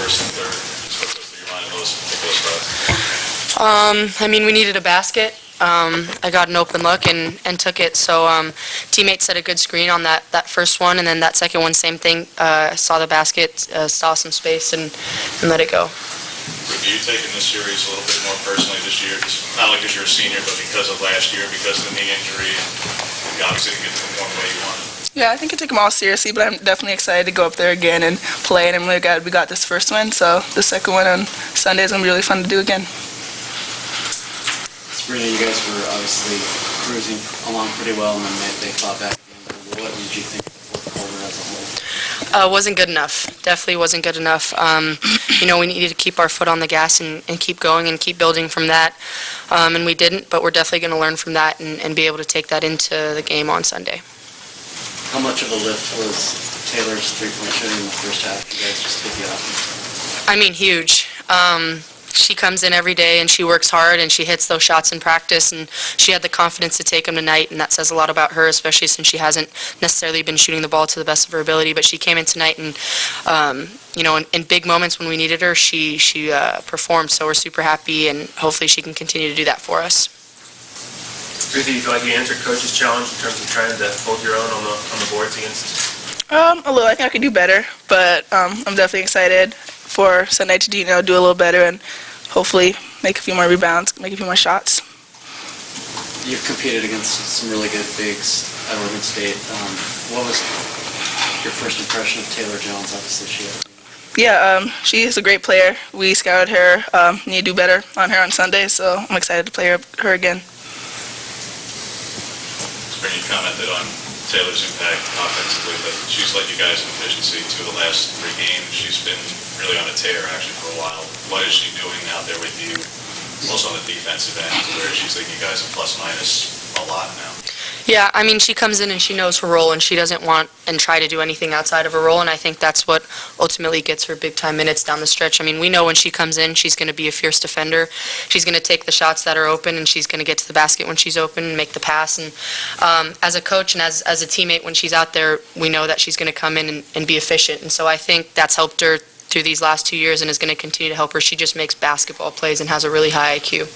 first and third? Just what goes through your mind in those particular spots? I mean, we needed a basket. I got an open look and took it. So teammates set a good screen on that first one, and then that second one, same thing. Saw the basket, saw some space, and let it go. Have you taken this series a little bit more personally this year? Just not only because you're a senior, but because of last year, because of the knee injury, and obviously didn't get to perform the way you wanted? Yeah, I think I took them all seriously, but I'm definitely excited to go up there again and play, and I'm really glad we got this first one, so the second one on Sunday is going to be really fun to do again. Sabrina, you guys were obviously cruising along pretty well, and then they fought back. What did you think of the fourth quarter as a whole? Wasn't good enough. Definitely wasn't good enough. We needed to keep our foot on the gas and keep going and keep building from that, and we didn't, but we're definitely going to learn from that and be able to take that into the game on Sunday. How much of a lift was Taylor's three-point shooting in the first half? You guys just hit the offense. I mean, huge. She comes in every day and she works hard and she hits those shots in practice, and she had the confidence to take them tonight, and that says a lot about her, especially since she hasn't necessarily been shooting the ball to the best of her ability. But she came in tonight and, in big moments when we needed her, she performed. So we're super happy, and hopefully she can continue to do that for us. Ruthie, do you feel like you answered Coach's challenge in terms of trying to hold your own on the boards against? A little. I think I could do better, but I'm definitely excited for Sunday to do a little better and hopefully make a few more rebounds, make a few more shots. You've competed against some really good bigs at Oregon State. What was your first impression of Taylor Jones? Obviously, she is a great player. We scouted her. Need to do better on her on Sunday, so I'm excited to play her again. You commented on Taylor's impact offensively, but she's led you guys in efficiency 2 of the last 3 games. She's been really on a tear actually for a while. What is she doing out there with you, also on the defensive end, where she's leading you guys in plus minus a lot now? Yeah, I mean, she comes in and she knows her role, and she doesn't want and try to do anything outside of her role, and I think that's what ultimately gets her big-time minutes down the stretch. I mean, we know when she comes in, she's going to be a fierce defender. She's going to take the shots that are open, and she's going to get to the basket when she's open and make the pass. And as a coach and as a teammate, when she's out there, we know that she's going to come in and be efficient. And so I think that's helped her through these last 2 years and is going to continue to help her. She just makes basketball plays and has a really high IQ.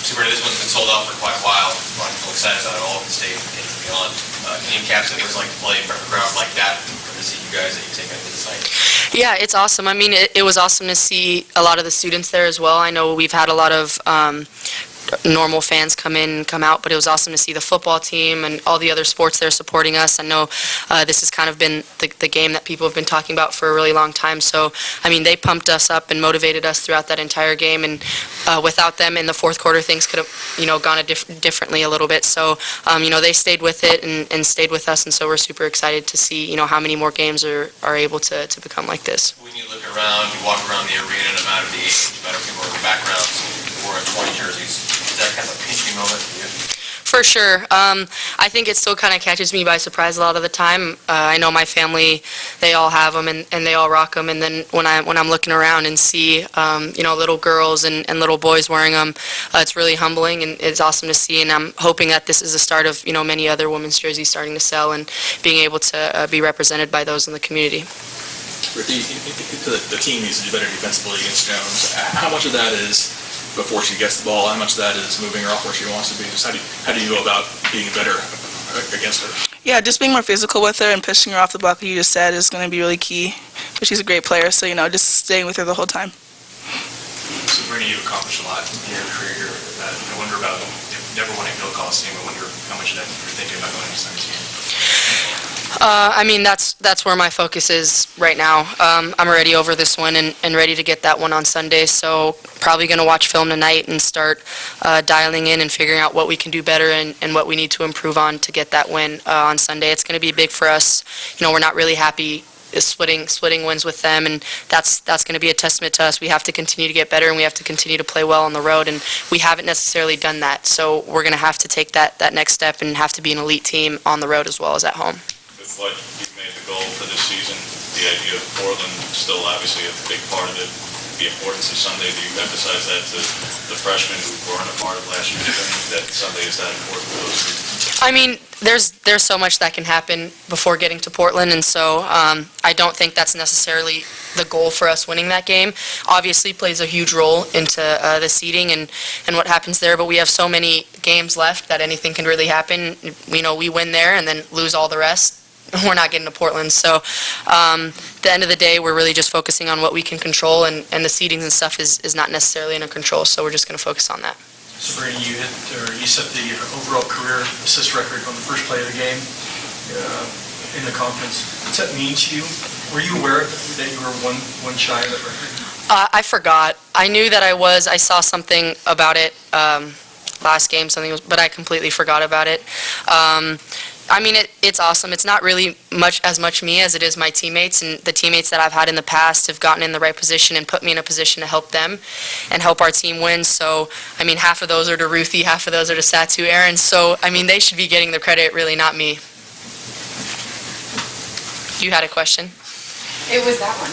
Sabrina, this one's been sold out for quite a while. A lot of people excited about it, all of the state and beyond. Can you encapsulate what it's like to play in front of a crowd like that and to see you guys that you take out to the site? Yeah, it's awesome. I mean, it was awesome to see a lot of the students there as well. I know we've had a lot of normal fans come in and come out, but it was awesome to see the football team and all the other sports there supporting us. I know this has kind of been the game that people have been talking about for a really long time. So, I mean, they pumped us up and motivated us throughout that entire game, and without them in the fourth quarter, things could have, gone differently a little bit. So, they stayed with it and stayed with us, and so we're super excited to see, how many more games are able to become like this. When you look around, you walk around the arena, no matter the age, no matter people with backgrounds, who are in 20 jerseys, is that kind of a pinch me moment for you? For sure. I think it still kind of catches me by surprise a lot of the time. I know my family, they all have them and they all rock them. And then when I'm looking around and see, little girls and little boys wearing them, it's really humbling and it's awesome to see. And I'm hoping that this is the start of, many other women's jerseys starting to sell and being able to be represented by those in the community. The team needs to do better defensively against Jones. How much of that is before she gets the ball? How much of that is moving her off where she wants to be? Just how do you go about being better against her? Yeah, just being more physical with her and pushing her off the block, like you just said, is going to be really key. But she's a great player, so, just staying with her the whole time. Sabrina, you've accomplished a lot in your career. I wonder about never winning Bill Coliseum. I wonder how much of that you're thinking about going to Sunday's game. I mean, that's where my focus is right now. I'm already over this one and ready to get that one on Sunday, so probably going to watch film tonight and start dialing in and figuring out what we can do better and what we need to improve on to get that win on Sunday. It's going to be big for us. We're not really happy splitting wins with them, and that's going to be a testament to us. We have to continue to get better, and we have to continue to play well on the road, and we haven't necessarily done that, so we're going to have to take that next step and have to be an elite team on the road as well as at home. With what you've made the goal for this season, the idea of Portland still obviously a big part of it, the importance of Sunday. Do you emphasize that to the freshmen who weren't a part of last year's game, that Sunday is that important for those groups? I mean, there's so much that can happen before getting to Portland, and so I don't think that's necessarily the goal for us winning that game. Obviously, plays a huge role into the seeding and what happens there, but we have so many games left that anything can really happen. We win there and then lose all the rest. We're not getting to Portland, so at the end of the day, we're really just focusing on what we can control, and the seedings and stuff is not necessarily in our control, so we're just going to focus on that. Sabrina, you set the overall career assist record on the first play of the game in the conference. What's that mean to you? Were you aware that you were one shy of that record? I forgot. I knew that I was. I saw something about it last game, but I completely forgot about it. I mean, it's awesome. It's not really as much me as it is my teammates, and the teammates that I've had in the past have gotten in the right position and put me in a position to help them and help our team win. So, I mean, half of those are to Ruthie, half of those are to Satu Aaron. So, I mean, they should be getting the credit, really, not me. You had a question? It was that one.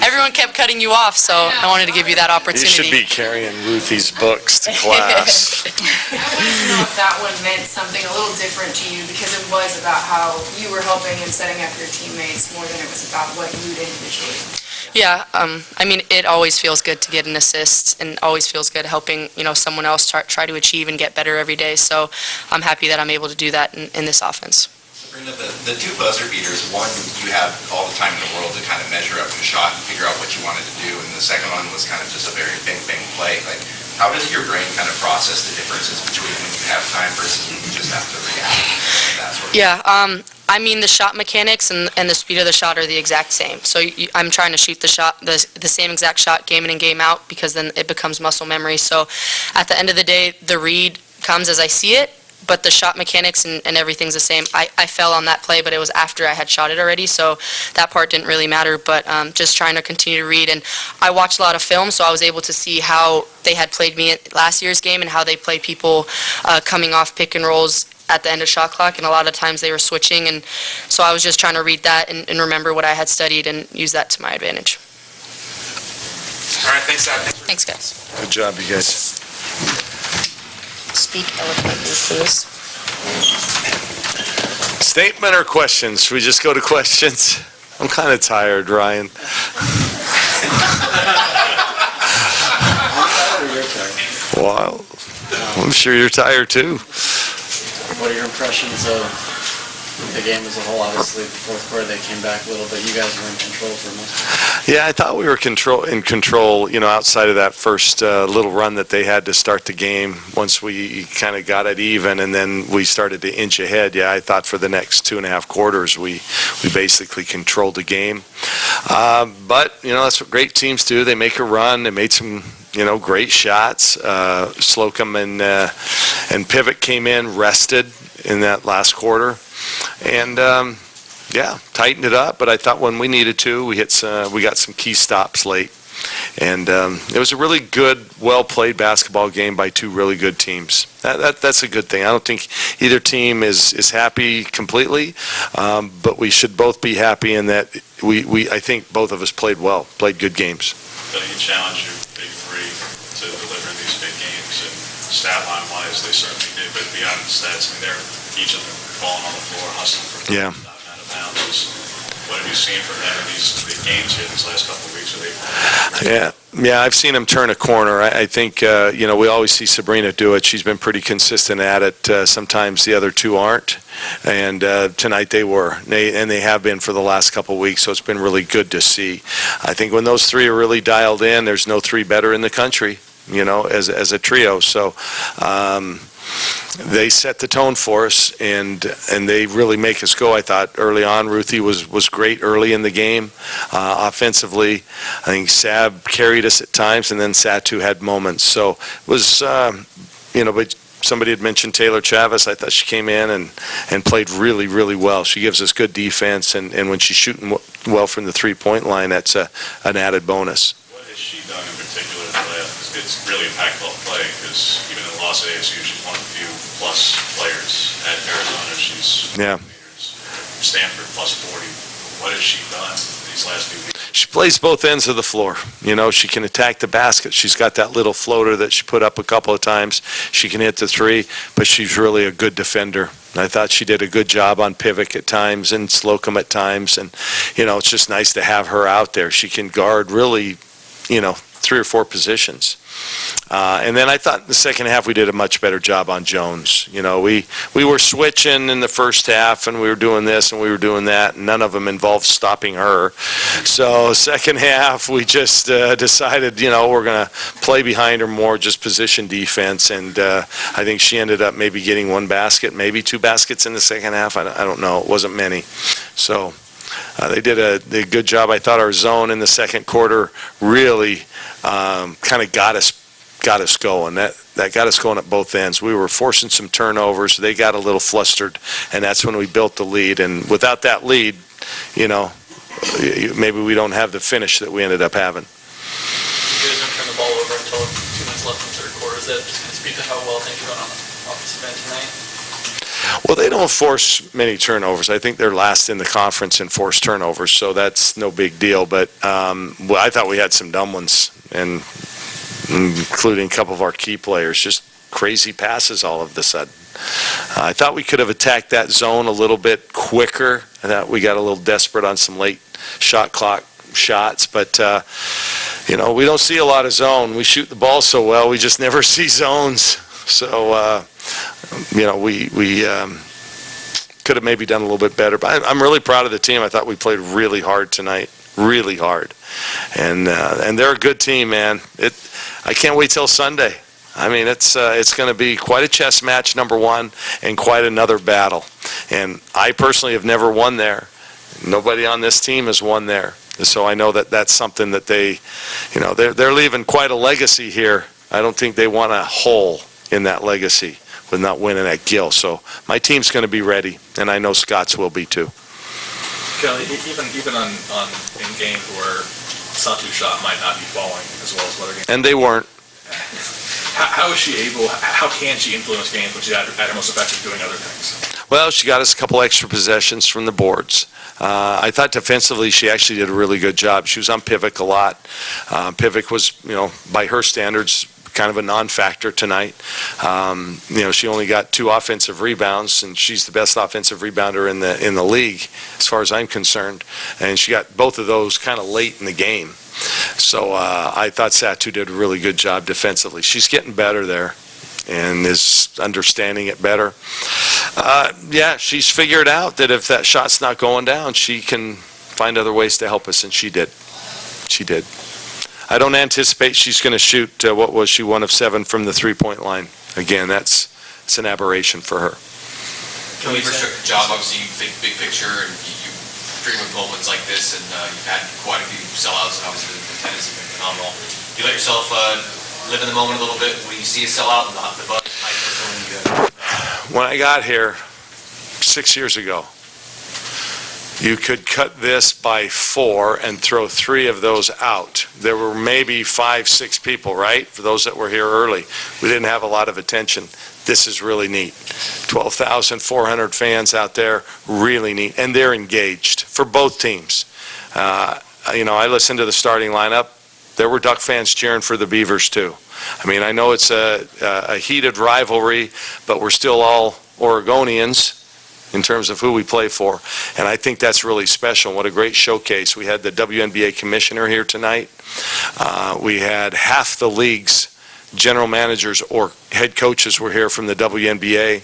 Everyone kept cutting you off, so I wanted to give you that You opportunity. should be carrying Ruthie's books to class. I wanted to know if that one meant something a little different to you, because it was about how you were helping and setting up your teammates more than it was about what you did individually. Yeah, I mean, it always feels good to get an assist, and always feels good helping, someone else try to achieve and get better every day. So I'm happy that I'm able to do that in this offense. Sabrina, the two buzzer beaters, one, you have all the time in the world to kind of measure up your shot and figure out what you wanted to do, and the second one was kind of just a very bang play. Like, how does your brain kind of process the differences between when you have time versus when you just have to react? That sort of Yeah, I mean, the shot mechanics and the speed of the shot are the exact same. So I'm trying to shoot the same exact shot game in and game out, because then it becomes muscle memory. So at the end of the day, the read comes as I see it, but the shot mechanics and everything's the same. I fell on that play, but it was after I had shot it already, so that part didn't really matter, but just trying to continue to read. And I watched a lot of film, so I was able to see how they had played me at last year's game and how they play people coming off pick and rolls at the end of shot clock, and a lot of times they were switching, and so I was just trying to read that and remember what I had studied and use that to my advantage. All right, thanks, Zach. Thanks, guys. Good job, you guys. Speak eloquently, please. Statement or questions? Should we just go to questions? I'm kind of tired, Ryan. Wow. I'm sure you're tired too. What are your impressions of the game as a whole? Obviously, the fourth quarter they came back a little, but you guys were in control for most of it. Yeah, I thought we were in control, outside of that first little run that they had to start the game. Once we kind of got it even, and then we started to inch ahead. Yeah, I thought for the next 2.5 quarters we basically controlled the game. But that's what great teams do. They make a run. They made some great shots. Slocum and Pivot came in rested in that last quarter, and tightened it up. But I thought when we needed to, we got some key stops late, and it was a really good, well-played basketball game by two really good teams. That's a good thing. I don't think either team is happy completely, but we should both be happy in that I think both of us played well, played good games. So you challenge your big three to deliver in these big games, and stat line wise, they certainly did, but beyond the stats, each of them falling on the floor, hustling for Yeah. out of bounds. What have you seen from them in these big games here these last couple of weeks? Yeah, I've seen them turn a corner. I think, we always see Sabrina do it. She's been pretty consistent at it. Sometimes the other two aren't, and tonight they were. And they have been for the last couple of weeks, so it's been really good to see. I think when those three are really dialed in, there's no three better in the country, as a trio. So they set the tone for us, and they really make us go. I thought early on, Ruthie was great early in the game. Offensively, I think Sab carried us at times, and then Satu had moments. So it was, but somebody had mentioned Taylor Chavis. I thought she came in and played really, really well. She gives us good defense, and when she's shooting well from the three-point line, that's an added bonus. What has she done in particular that it's really impactful play, because even in the loss at ASU, she's one of the few plus players. At Arizona, she's Yeah. Stanford plus 40. What has she done these last few weeks? She plays both ends of the floor. You know, she can attack the basket. She's got that little floater that she put up a couple of times. She can hit the three, but she's really a good defender. And I thought she did a good job on Pivot at times and Slocum at times. And, you know, it's just nice to have her out there. She can guard really, you know, 3 or 4 positions. And then I thought in the second half we did a much better job on Jones. You know, we were switching in the first half, and we were doing this and we were doing that, and none of them involved stopping her. So second half we just decided, you know, we're going to play behind her more, just position defense, and I think she ended up maybe getting 1 basket, maybe 2 baskets in the second half. I don't know. It wasn't many. So they did a good job. I thought our zone in the second quarter really kind of got us going. That got us going at both ends. We were forcing some turnovers. They got a little flustered, and that's when we built the lead. And without that lead, you know, maybe we don't have the finish that we ended up having. You guys don't turn the ball over until 2 minutes left in the third quarter. Is that just going to speak to how well things are going on the offensive end tonight? Well, they don't force many turnovers. I think they're last in the conference in forced turnovers, so that's no big deal. But well, I thought we had some dumb ones, and including a couple of our key players, just crazy passes all of a sudden. I thought we could have attacked that zone a little bit quicker. I thought we got a little desperate on some late shot clock shots, but you know, we don't see a lot of zone. We shoot the ball so well, we just never see zones. So you know, we could have maybe done a little bit better. But I'm really proud of the team. I thought we played really hard tonight, really hard, and they're a good team, man. I can't wait till Sunday. I mean, it's going to be quite a chess match, number one, and quite another battle. And I personally have never won there. Nobody on this team has won there. So I know that that's something that they, you know, they're leaving quite a legacy here. I don't think they want a hole in that legacy with not winning at Gill. So my team's going to be ready, and I know Scott's will be too. Kelly, even on in games where Satu's shot might not be falling as well as other games. And they weren't. How is she able, how can she influence games when she's at her most effective doing other things? Well, she got us a couple extra possessions from the boards. I thought defensively she actually did a really good job. She was on Pivot a lot. Pivot was, you know, by her standards, kind of a non-factor tonight. You know, she only got 2 offensive rebounds, and she's the best offensive rebounder in the league, as far as I'm concerned. And she got both of those kind of late in the game. So I thought Satu did a really good job defensively. She's getting better there and is understanding it better. Yeah, she's figured out that if that shot's not going down, she can find other ways to help us, and she did. She did. I don't anticipate she's going to shoot, what was she, 1 of 7 from the three-point line. Again, it's an aberration for her. Kelly, restricted job, obviously you think big picture, and you dream of moments like this, and you've had quite a few sellouts, and obviously the tennis has been phenomenal. Do you let yourself live in the moment a little bit when you see a sellout and the buzz? When I got here 6 years ago, you could cut this by 4 and throw 3 of those out. There were maybe 5, 6 people, right? For those that were here early. We didn't have a lot of attention. This is really neat. 12,400 fans out there, really neat. And they're engaged for both teams. You know, I listened to the starting lineup. There were Duck fans cheering for the Beavers too. I mean, I know it's a heated rivalry, but we're still all Oregonians in terms of who we play for. And I think that's really special. What a great showcase. We had the WNBA commissioner here tonight. We had half the league's general managers or head coaches were here from the WNBA.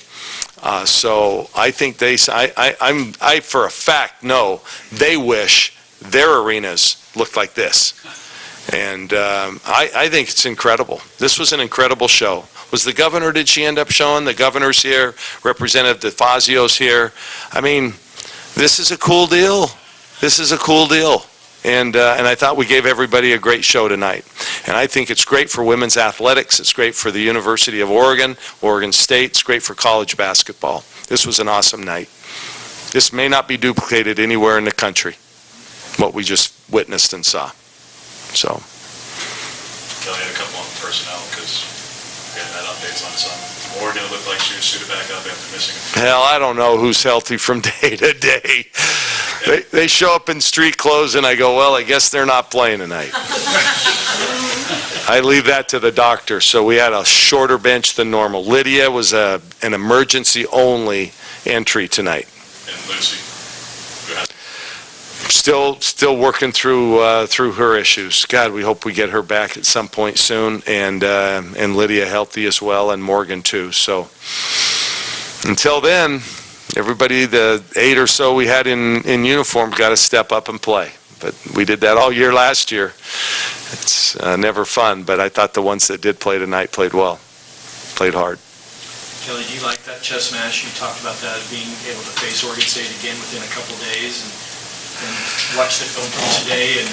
So I think I for a fact know they wish their arenas looked like this. And I think it's incredible. This was an incredible show. Was the governor, did she end up showing? The governor's here, Representative DeFazio's here. I mean, this is a cool deal. This is a cool deal. And I thought we gave everybody a great show tonight. And I think it's great for women's athletics. It's great for the University of Oregon, Oregon State. It's great for college basketball. This was an awesome night. This may not be duplicated anywhere in the country, what we just witnessed and saw. So. Kelly had a couple on personnel, because we hadn't had updates on some. Oregon looked like she was suited back up after missing a few. Hell, I don't know who's healthy from day to day. They show up in street clothes, and I go, well, I guess they're not playing tonight. I leave that to the doctor. So we had a shorter bench than normal. Lydia was an emergency-only entry tonight. And Lucy, who has Still working through her issues. God, we hope we get her back at some point soon, and Lydia healthy as well, and Morgan too. So until then, everybody, the 8 or so we had in uniform, got to step up and play. But we did that all year last year. It's never fun, but I thought the ones that did play tonight played well, played hard. Kelly, do you like that chess match? You talked about that, being able to face Oregon State again within a couple days and watch the film from today and...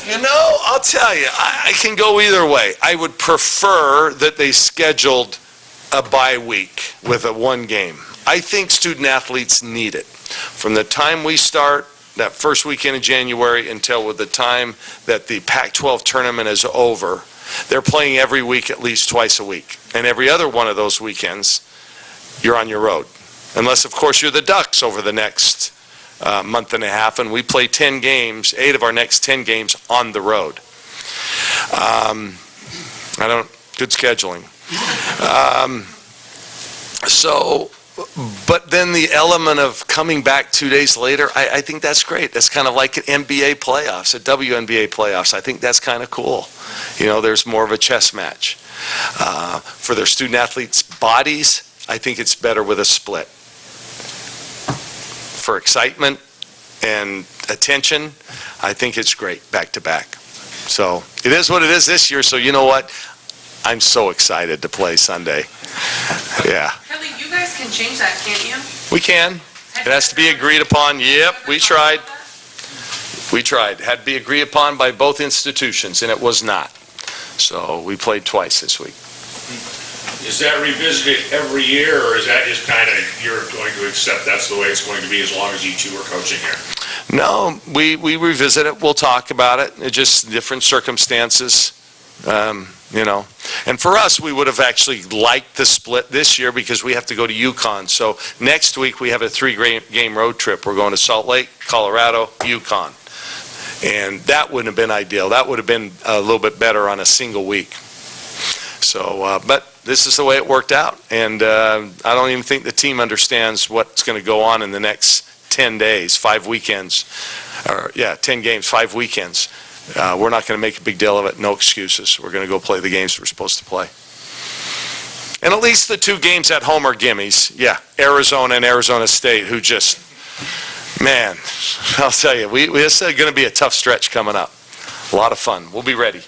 You know, I'll tell you, I can go either way. I would prefer that they scheduled a bye week with a one game. I think student athletes need it. From the time we start, that first weekend in January, until with the time that the Pac-12 tournament is over, they're playing every week at least twice a week. And every other one of those weekends, you're on your road. Unless, of course, you're the Ducks over the next month and a half, and we play 10 games, 8 of our next 10 games on the road. Good scheduling. But then the element of coming back 2 days later, I think that's great. That's kind of like an NBA playoffs, a WNBA playoffs. I think that's kind of cool. You know, there's more of a chess match. For their student athletes' bodies, I think it's better with a split. For excitement and attention, I think it's great back to back. So it is what it is this year, so you know what? I'm so excited to play Sunday. Yeah. Kelly, you guys can change that, can't you? We can. It has to be agreed upon. Yep, we tried. We tried. It had to be agreed upon by both institutions, and it was not. So we played twice this week. Is that revisited every year, or is that just kind of, you're going to accept that's the way it's going to be as long as you two are coaching here? No, we revisit it. We'll talk about it. It's just different circumstances. You know, and for us, we would have actually liked the split this year because we have to go to UConn. So next week, we have a 3-game road trip. We're going to Salt Lake, Colorado, UConn. And that wouldn't have been ideal. That would have been a little bit better on a single week. So, but this is the way it worked out. And I don't even think the team understands what's going to go on in the next 10 days, 5 weekends. 10 games, 5 weekends. We're not going to make a big deal of it. No excuses. We're going to go play the games we're supposed to play. And at least the 2 games at home are gimmies. Yeah, Arizona and Arizona State, who just, man, I'll tell you, this is going to be a tough stretch coming up. A lot of fun. We'll be ready.